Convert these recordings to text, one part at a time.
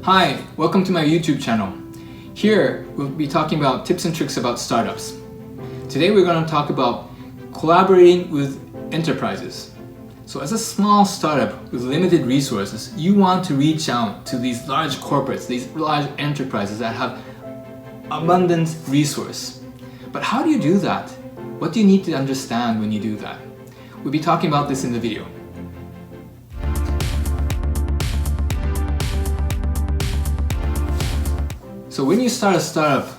Hi, welcome to my YouTube channel. Here we'll be talking about tips and tricks about startups. Today we're going to talk about collaborating with enterprises. So as a small startup with limited resources, you want to reach out to these large corporates, these large enterprises that have abundant resource. But how do you do that? What do you need to understand when you do that? We'll be talking about this in the video. So when you start a startup,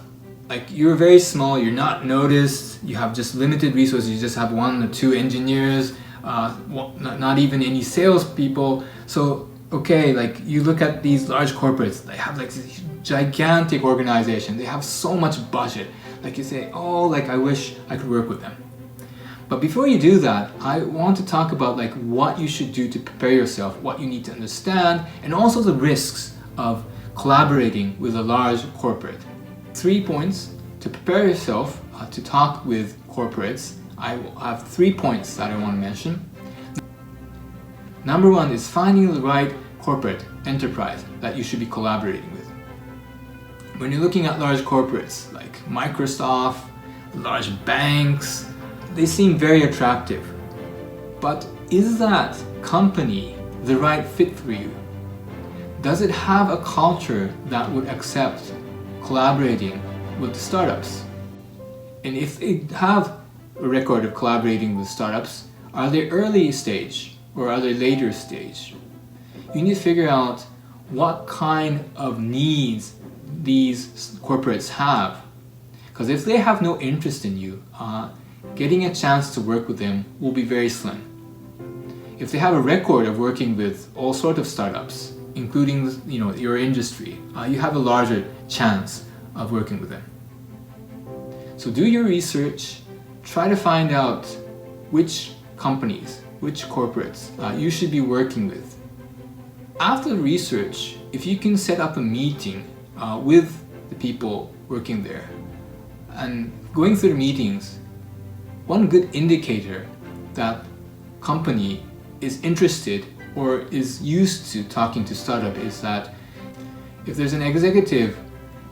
like you're very small, you're not noticed, you have just limited resources, you just have 1 or 2 engineers, not even any salespeople. So, okay, like you look at these large corporates, they have like this gigantic organization, they have so much budget. Like you say, oh, like I wish I could work with them. But before you do that, I want to talk about like what you should do to prepare yourself, what you need to understand, and also the risks of collaborating with a large corporate. 3 points to prepare yourself to talk with corporates. I have 3 points that I want to mention. Number 1 is finding the right corporate enterprise that you should be collaborating with. When you're looking at large corporates like Microsoft, large banks, they seem very attractive. But is that company the right fit for you? Does it have a culture that would accept collaborating with the startups? And if they have a record of collaborating with startups, are they early stage or are they later stage? You need to figure out what kind of needs these corporates have. Because if they have no interest in you, getting a chance to work with them will be very slim. If they have a record of working with all sorts of startups, including your industry, you have a larger chance of working with them. So do your research, try to find out which companies, which corporates you should be working with. After the research, if you can set up a meeting with the people working there, and going through the meetings, one good indicator that company is interested or is used to talking to startup is that if there's an executive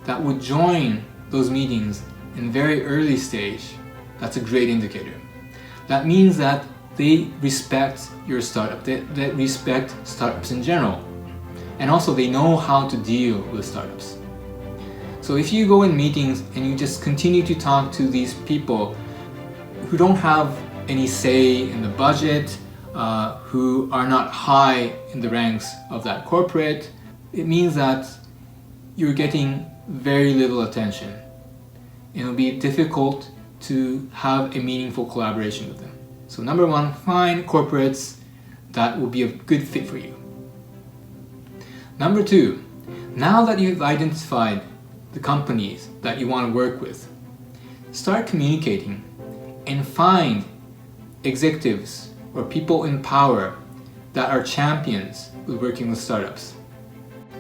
that would join those meetings in very early stage, that's a great indicator. That means that they respect your startup, they respect startups in general, and also they know how to deal with startups. So if you go in meetings and you just continue to talk to these people who don't have any say in the budget, who are not high in the ranks of that corporate, it means that you're getting very little attention. It'll be difficult to have a meaningful collaboration with them. So number 1, find corporates that will be a good fit for you. Number 2, now that you've identified the companies that you want to work with, start communicating and find executives or people in power that are champions with working with startups.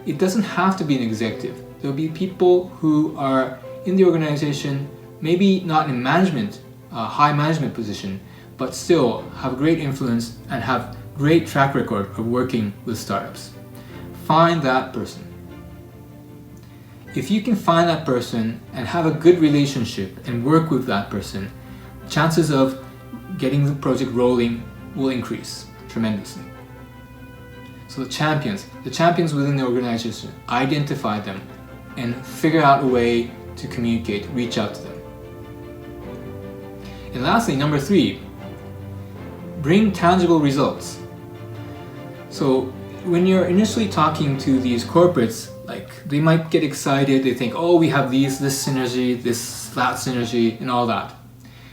It doesn't have to be an executive. There'll be people who are in the organization, maybe not in management, high management position, but still have great influence and have great track record of working with startups. Find that person. If you can find that person and have a good relationship and work with that person, chances of getting the project rolling will increase tremendously. So the champions within the organization, identify them and figure out a way to communicate, reach out to them. And lastly, number 3, bring tangible results. So when you're initially talking to these corporates, like they might get excited, they think, oh, we have this synergy, that synergy, and all that.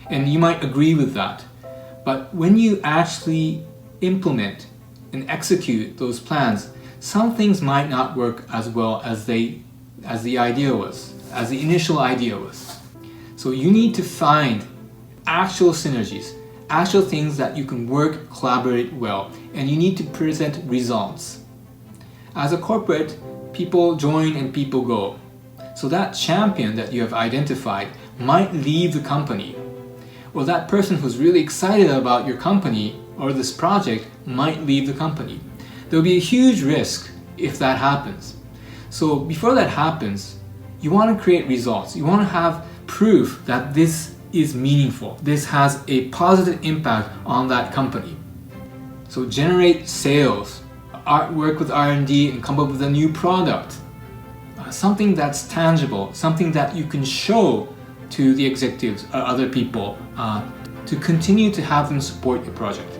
And you might agree with that. But when you actually implement and execute those plans, some things might not work as well as the idea was, as the initial idea was. So you need to find actual synergies, actual things that you can work, collaborate well, and you need to present results. As a corporate, people join and people go. So that champion that you have identified might leave the company. Or that person who's really excited about your company or this project might leave the company. There will be a huge risk if that happens. So before that happens, you want to create results. You want to have proof that this is meaningful. This has a positive impact on that company. So generate sales, work with R&D and come up with a new product. Something that's tangible, something that you can show to the executives or other people to continue to have them support your project.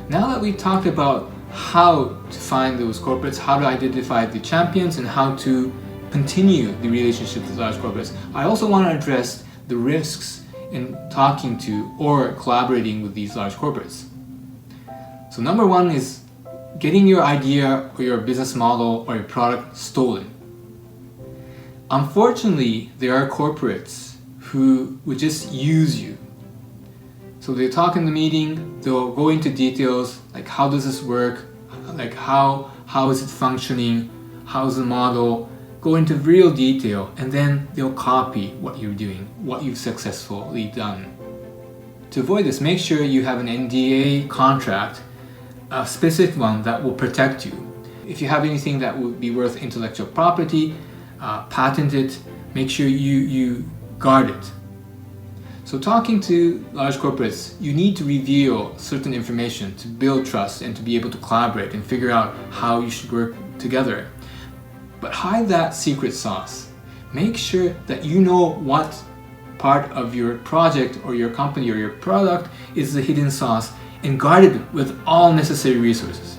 Now that we've talked about how to find those corporates, how to identify the champions, and how to continue the relationship with large corporates, I also want to address the risks in talking to or collaborating with these large corporates. So number one is getting your idea or your business model or your product stolen. Unfortunately, there are corporates who would just use you. So they talk in the meeting, they'll go into details like how does this work, like how is it functioning, how's the model, go into real detail, and then they'll copy what you're doing, what you've successfully done. To avoid this, make sure you have an NDA contract, a specific one that will protect you. If you have anything that would be worth intellectual property, patent it, make sure you guard it. So talking to large corporates, you need to reveal certain information to build trust and to be able to collaborate and figure out how you should work together. But hide that secret sauce. Make sure that you know what part of your project or your company or your product is the hidden sauce, and guard it with all necessary resources.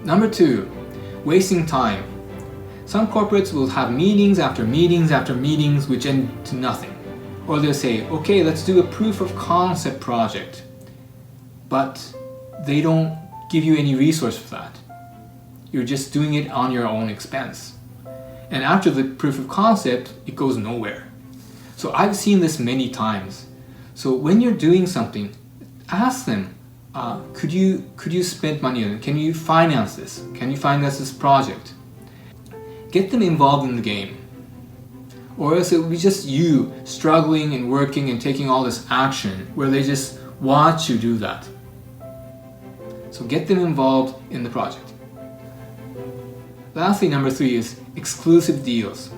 Number two, wasting time. Some corporates will have meetings after meetings after meetings which end to nothing. Or they'll say, okay, let's do a proof of concept project. But they don't give you any resource for that. You're just doing it on your own expense. And after the proof of concept, it goes nowhere. So I've seen this many times. So when you're doing something, ask them, could you spend money on it? Can you finance this? Can you finance this project? Get them involved in the game. Or else it will be just you struggling and working and taking all this action where they just watch you do that. So get them involved in the project. Lastly, number three is exclusive deals.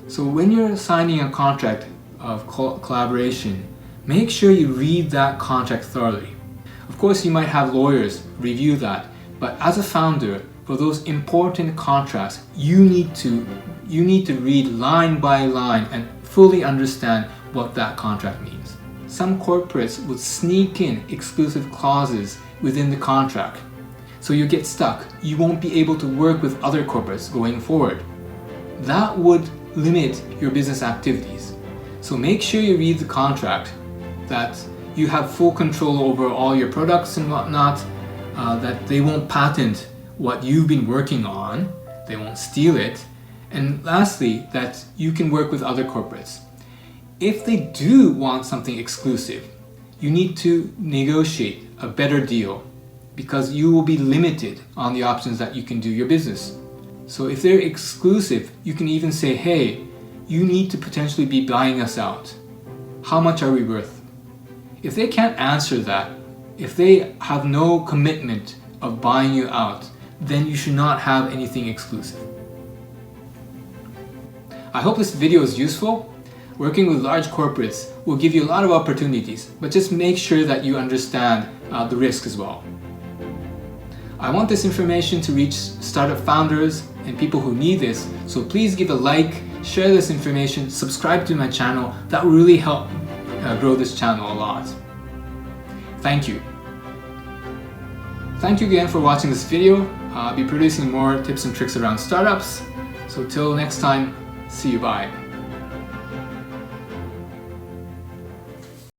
So when you're signing a contract of collaboration, make sure you read that contract thoroughly. Of course, you might have lawyers review that, but as a founder, for those important contracts, you need to read line by line and fully understand what that contract means. Some corporates would sneak in exclusive clauses within the contract, so you get stuck. You won't be able to work with other corporates going forward. That would limit your business activities. So make sure you read the contract, that you have full control over all your products and whatnot, that they won't patent what you've been working on, they won't steal it, and lastly, that you can work with other corporates. If they do want something exclusive, you need to negotiate a better deal because you will be limited on the options that you can do your business. So if they're exclusive, you can even say, hey, you need to potentially be buying us out. How much are we worth? If they can't answer that, if they have no commitment of buying you out, then you should not have anything exclusive. I hope this video is useful. Working with large corporates will give you a lot of opportunities, but just make sure that you understand the risk as well. I want this information to reach startup founders and people who need this, so please give a like, share this information, subscribe to my channel. That will really help grow this channel a lot. Thank you. Thank you again for watching this video. I'll be producing more tips and tricks around startups. So till next time, see you, bye.